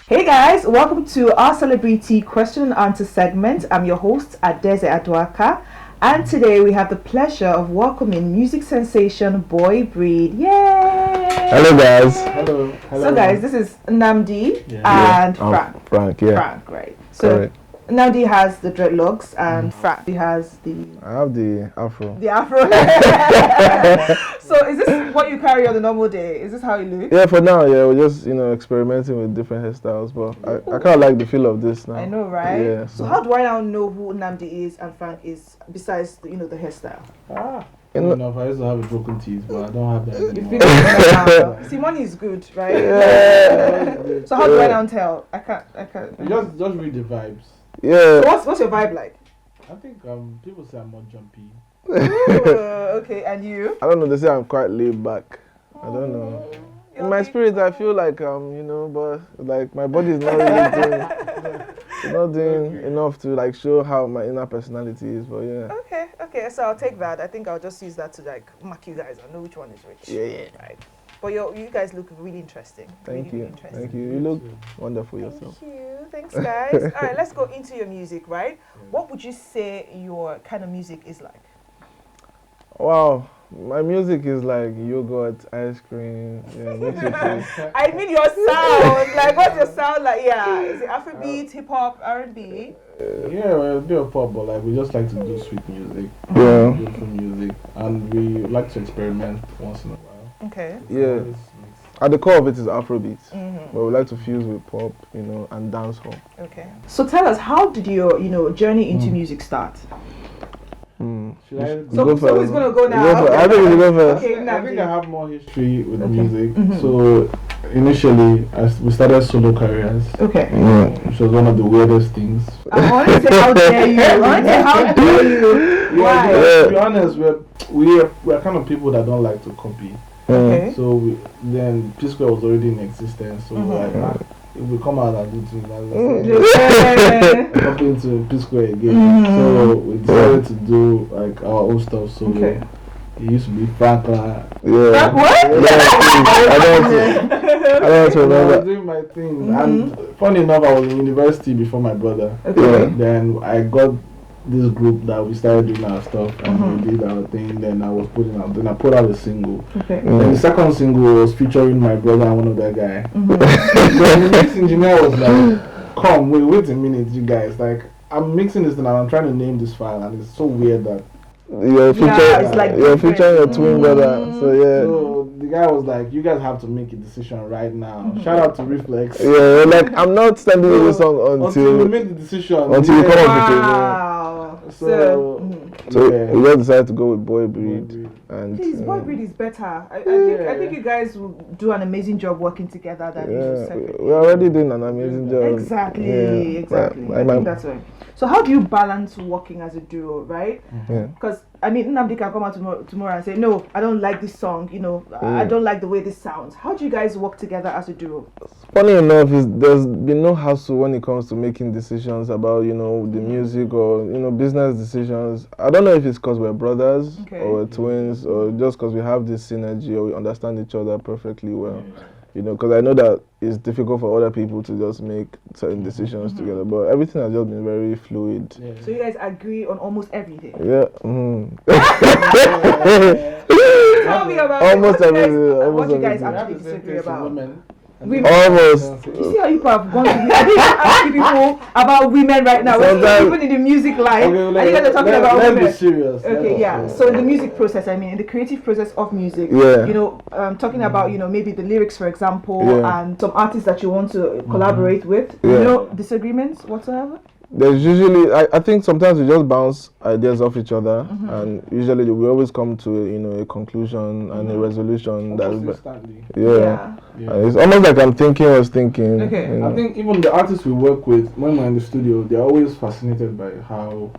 Hey guys, welcome to our celebrity question and answer segment. I'm your host, Adeze Aduaka, and today we have the pleasure of welcoming music sensation BoyBreed. Yay! Hello guys. Hello. So guys, this is Nnamdi and Frank. Frank, yeah. Frank, right. So Correct. Nnamdi has the dreadlocks and Frank has the I have the afro. afro. So is this what you carry on a normal day? Is this how you look? Yeah, for now, yeah, we're just experimenting with different hairstyles, but I kind of like the feel of this now. I know, right? Yeah. So how do I now know who Nnamdi is and Frank is besides the hairstyle? Enough. I used to have a broken teeth, but I don't have that You anymore. feel it now. See, money is good, right? Yeah. So how do I now tell? I can't. You just read the vibes. Yeah. So what's your vibe like? I think people say I'm more jumpy. Okay, and you? I don't know. They say I'm quite laid back. I don't know. In my spirit, I feel like but like my body is not really doing enough to like show how my inner personality is. But yeah. Okay. So I'll take that. I think I'll just use that to like mark you guys. I know which one is which. Yeah. Right. But you guys look really interesting. Thank Really you. interesting. Thank you. You look wonderful yourself. Thank you. Thanks, guys. All right, let's go into your music, right? What would you say your kind of music is like? Wow, my music is like yogurt, ice cream, mixed with food. I mean your sound. Like, what's your sound like? Yeah, is it Afrobeat, hip hop, R&B? Yeah, well, a bit of pop, but like we just like to do sweet music, Yeah. beautiful music, and we like to experiment once in a while. Okay. Yeah. At the core of it is Afrobeat, but we like to fuse with pop, and dancehall. Okay. So tell us, how did your journey into music start? Should I? So who's gonna go now? Go I think we should go first. Okay, I think I have more history with Okay. music. So initially, we started solo careers, Okay. which was one of the weirdest things. I want to say how dare you. I want to say how dare you. Why? Yeah, to be honest, we're kind of people that don't like to copy. Okay. So then P Square was already in existence. So we're like, if we come out and do things, Yeah. copy into P Square again. So we decided to do like our own stuff. So Okay. it used to be Frank. Frank what? I don't I remember. was doing my thing, and funny enough, I was in university before my brother. Okay. Then I got this group that we started doing our stuff, and we did our thing. Then I was putting out. Then I put out a single. Okay. Then the second single was featuring my brother and one other guy. Then the mix engineer was like, "Come, wait a minute, you guys. Like, I'm mixing this thing and I'm trying to name this file, and it's so weird that." You're it's like featuring your twin brother. So yeah. So the guy was like, "You guys have to make a decision right now." Shout out to Reflex. Yeah, like I'm not sending you the song Until we make the decision. until you come up with it. Wow. So yeah. we just decided to go with BoyBreed. BoyBreed. And Please, BoyBreed is better. I think you guys will do an amazing job working together than you do separately. we're already doing an amazing job. Exactly. But, I think that's right. So how do you balance working as a duo, right? Yeah. Because I mean, Nnamdi can come out tomorrow and say, "No, I don't like this song. I don't like the way this sounds." How do you guys work together as a duo? Funny enough, there's been no hassle when it comes to making decisions about the music or business decisions. I don't know if it's because we're brothers or we're twins or just because we have this synergy or we understand each other perfectly well. Because I know that it's difficult for other people to just make certain decisions together, but everything has just been very fluid. Yeah. So you guys agree on almost everything. Yeah. Tell me about Almost everything. What everything. you guys Almost actually That's the same disagree case with about. women. Almost. You see how you have gone to me? I didn't ask you people about women right now. We're Sometimes- even in the music line. Okay, and you guys are talking about let's women. be serious. Okay, yeah. So in the music process, I mean, in the creative process of music, Yeah. talking about maybe the lyrics, for example, Yeah. and some artists that you want to collaborate with. Yeah. No disagreements whatsoever. There's usually, I think sometimes we just bounce ideas off each other, and usually we always come to a conclusion and a resolution. Instantly. Yeah. And it's almost like I'm thinking I was thinking. Okay. I think even the artists we work with, when we're in the studio, they're always fascinated by how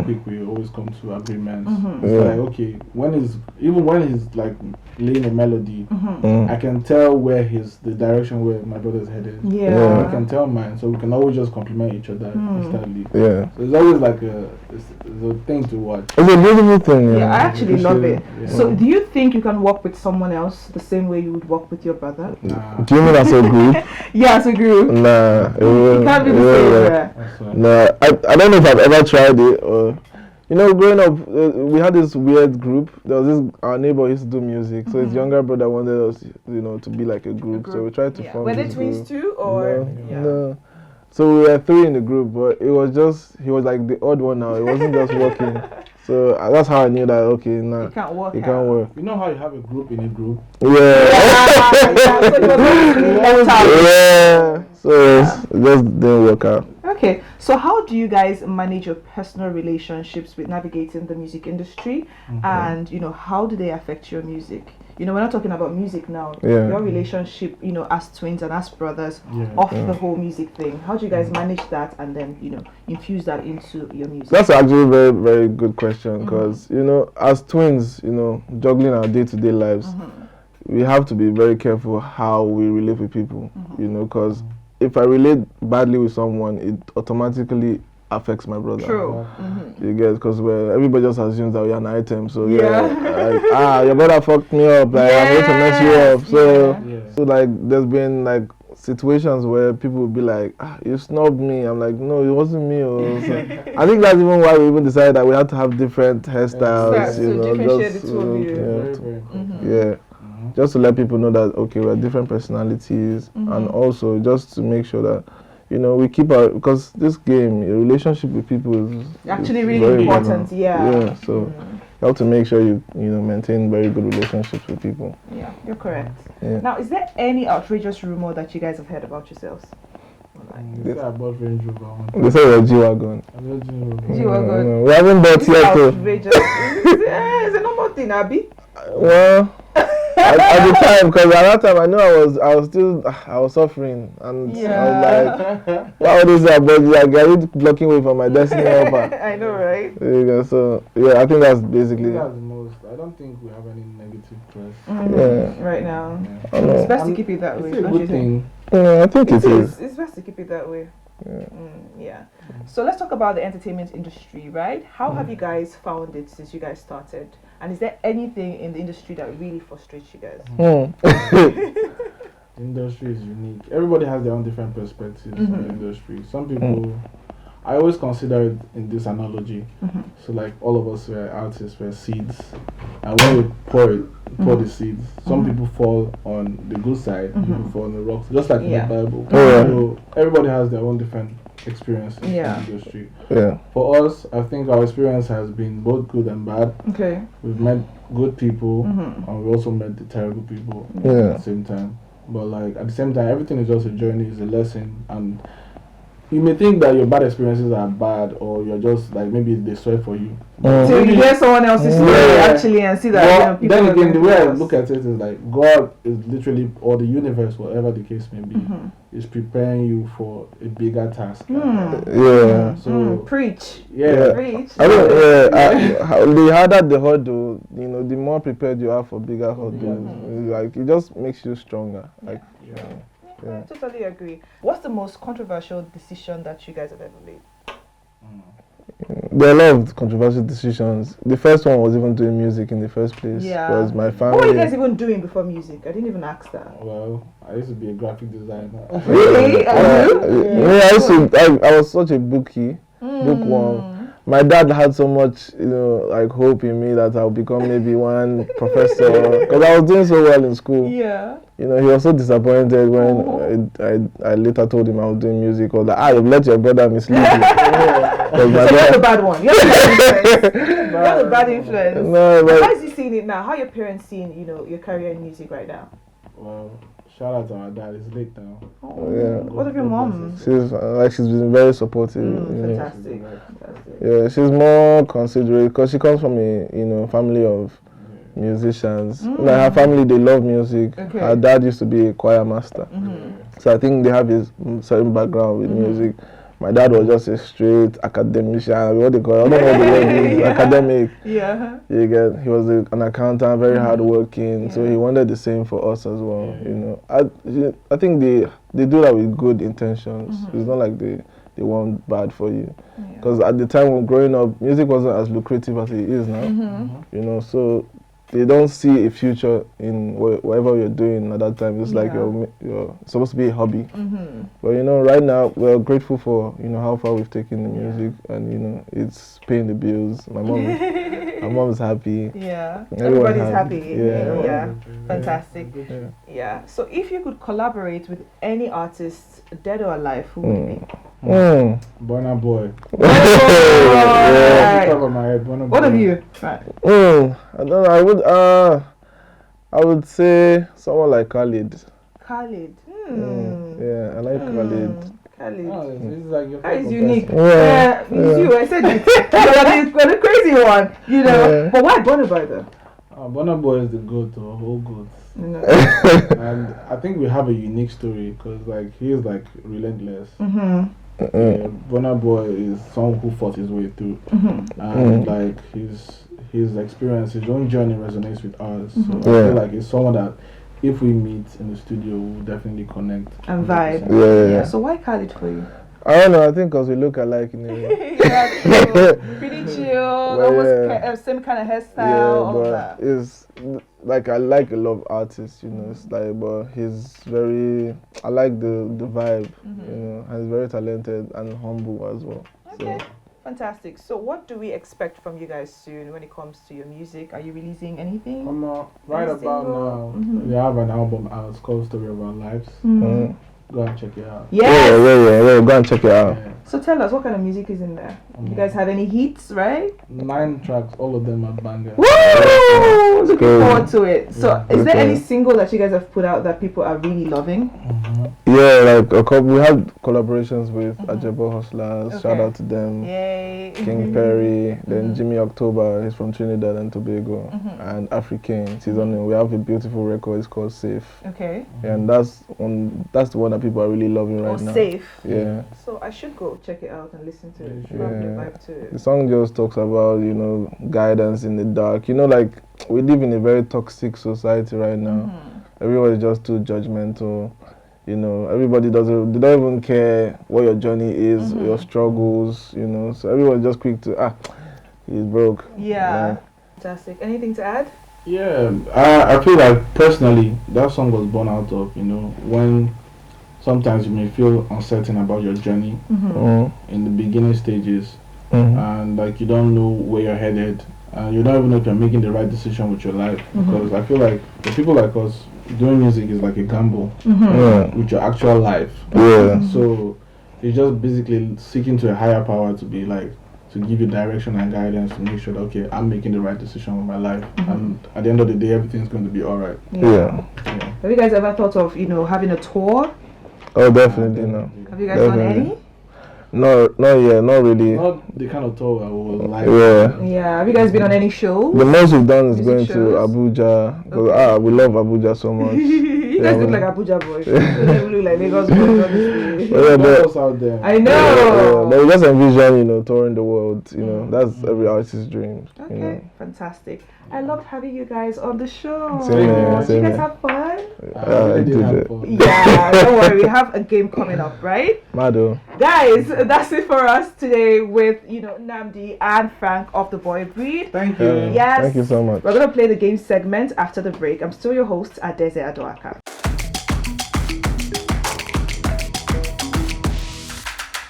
quick we always come to agreements. It's like, okay, when he's like laying a melody, I can tell the direction where my brother's headed. Yeah. I can tell mine, so we can always just compliment each other. that instantly. Yeah. So it's always like it's a thing to watch. It's a beautiful thing. Yeah, I actually love it. Yeah. So, do you think you can work with someone else the same way you would work with your brother? Nah. Do you mean as a group? Yeah, as a group. Nah, It can't be the same. Yeah. That's why. Nah, I don't know if I've ever tried it. Or, you know, growing up, we had this weird group. There was this, our neighbor used to do music, so his younger brother wanted us, you know, to be like a group. So we tried to form Were they this twins group. too, or? No. So we were 3 in the group, but it was just, he was like the odd one now. It wasn't just working. So that's how I knew that, okay, nah, It can't work. it can't work. You know how you have a group in a group? Yeah. So it just didn't work out. Okay, so how do you guys manage your personal relationships with navigating the music industry, and you know, how do they affect your music? You know, we're not talking about music now. Yeah. Your relationship, you know, as twins and as brothers, off the whole music thing. How do you guys manage that, and then, you know, infuse that into your music? That's actually a very, very good question, because you know, as twins, you know, juggling our day-to-day lives, we have to be very careful how we relate with people. You know, because if I relate badly with someone, it automatically affects my brother. True. You get, because everybody just assumes that we're an item. So like, your brother fucked me up. Like I'm going to mess you up. So so like, there's been like situations where people will be like, you snubbed me. I'm like, no, it wasn't me. So I think that's even why we even decided that we had to have different hairstyles. You know, differentiate just the two of you. Very just to let people know that okay, we're different personalities, and also just to make sure that, you know, we keep our, because this game, a relationship with people is actually really very important. Yeah. So you have to make sure you know, maintain very good relationships with people. Yeah, you're correct. Yeah. Now, is there any outrageous rumor that you guys have heard about yourselves? They say I bought Range Rover. They say you're G-Wagon. I bought G-Wagon. G-Wagon. We haven't bought It's yet. So. outrageous. It's a normal thing, Abby. Well, at the time, because at that time I knew I was suffering, and I was like, what would this about? Like, are you blocking away from my destiny helper? I know, right? Yeah, so yeah, I think that's basically. That's the most. I don't think we have any negative press. Right now. I It's know. best to keep it that way. It's a don't you good think? thing. Yeah, I think it is. It's best to keep it that way. So let's talk about the entertainment industry, right? How have you guys found it since you guys started? And is there anything in the industry that really frustrates you guys? The industry is unique. Everybody has their own different perspectives on the industry. Some people, I always consider it in this analogy. So like all of us were artists, we're seeds, and when we pour the seeds, some people fall on the good side, people fall on the rock, just like in the Bible. So everybody has their own different experiences in the industry. For us, I think our experience has been both good and bad. Okay. We've met good people, and we also met the terrible people at the same time. But like at the same time, everything is just a journey, it's a lesson, and you may think that your bad experiences are bad, or you're just like, maybe they swear for you. So you hear someone else's story actually and see that. Well, People then are again, the going way I through look at it is like God is literally, or the universe, whatever the case may be, is preparing you for a bigger task. So preach. Preach. I mean, the harder the hurdle, you know, the more prepared you are for bigger hurdles. Like, it just makes you stronger. Like, I totally agree. What's the most controversial decision that you guys have ever made? There are a lot of controversial decisions. The first one was even doing music in the first place. Because my family. What were you guys even doing before music? I didn't even ask that. Well, I used to be a graphic designer. Really? I was such a bookworm. My dad had so much, you know, like hope in me that I'll become maybe one professor, because I was doing so well in school. Yeah. You know, he was so disappointed when I later told him I was doing music. Or like, you've let your brother mislead you. So you're the bad one. You're the bad influence. You're the bad influence. No, but how is he seeing it now? How are your parents seeing, you know, your career in music right now? Well, shout out to our dad. It's late now. What of your mom? She's been very supportive. Fantastic. Yeah, she's more considerate because she comes from a family of musicians. Like her family, they love music. Okay. Her dad used to be a choir master, so I think they have a certain background with music. My dad was just a straight academician. What they call it? I don't know what the word is. Academic. Yeah. You get. He was an accountant, very hardworking. So he wanted the same for us as well. You know, I think they do that with good intentions. It's not like they they want bad for you. Because at the time when growing up, music wasn't as lucrative as it is now. You know, so they don't see a future in whatever you're doing at that time. It's like you're supposed to be a hobby. But you know, right now we're grateful for how far we've taken the music, and you know it's paying the bills. My mom is happy. Yeah, Everyone's everybody's happy. Yeah. Fantastic. Yeah. So if you could collaborate with any artist, dead or alive, who would it be? Burna Boy. What of you? I don't know. I would say someone like Khalid. Khalid. Yeah, I like Khalid. Khalid. It's like your That is unique. Yeah. It's you. I said it. You're the crazy one, you know. Yeah. But why Burna Boy though? Burna Boy is the goat, or whole goat. No. And I think we have a unique story because like he is like relentless. Burna Boy is someone who fought his way through, and like his experience, his own journey resonates with ours. So I feel like it's someone that if we meet in the studio, we'll definitely connect and vibe. Yeah. So why Khalid for you? I don't know. I think because we look alike in a way. Pretty chill, almost same kind of hairstyle, all of that. It's like I like a lot of artists, you know. It's like, but he's very. I like the vibe, you know, and he's very talented and humble as well. Okay. So. Fantastic. So what do we expect from you guys soon when it comes to your music? Are you releasing anything? Right about now, we have an album out. It's called Story of Our Lives. Go and check it out. Yes. Yeah. Go and check it out. Yeah. So tell us, what kind of music is in there? You guys have any hits, right? 9 tracks, all of them are bangers. Woo! Looking forward to it. So is there any single that you guys have put out that people are really loving? Yeah, like we had collaborations with Ajebo Hustlers. Shout out to them. Yay. King Perry, then Jimmy October, he's from Trinidad and Tobago, and Africans. He's on. We have a beautiful record. It's called Safe. Okay. And that's the one that people are really loving right now. Safe. Yeah. So I should go check it out and listen to it. Vibe to it. The song just talks about guidance in the dark. You know, like we live in a very toxic society right now. Everybody's just too judgmental. You know, everybody they don't even care what your journey is, your struggles, you know. So everyone's just quick to, he's broke. Yeah. Fantastic. Anything to add? Yeah, I feel like personally, that song was born out of, when sometimes you may feel uncertain about your journey in the beginning stages, and like you don't know where you're headed, and you don't even know if you're making the right decision with your life, because I feel like the people like us, doing music is like a gamble with your actual life. So it's just basically seeking to a higher power to be like, to give you direction and guidance to make sure that, okay, I'm making the right decision with my life, and at the end of the day, everything's going to be all right. Have you guys ever thought of having a tour? Oh, definitely no. Have you guys done any? No, not yet, not really. Not the kind of tour I would like. Yeah. Have you guys been on any shows? The most we've done is going to Abuja, because we love Abuja so much. You guys look like Abuja boys. You don't look like Lagos boys. Us out there. I know. But we just envision, touring the world. That's every artist's dream. Okay, fantastic. I loved having you guys on the show. Same here. Did you guys have fun? I did have fun. Yeah, don't worry. We have a game coming up, right? Mado. Guys, that's it for us today with, Namdi and Frank of the BoyBreed. Thank you. Yes. Thank you so much. We're going to play the game segment after the break. I'm still your host, Adeze Adoaka.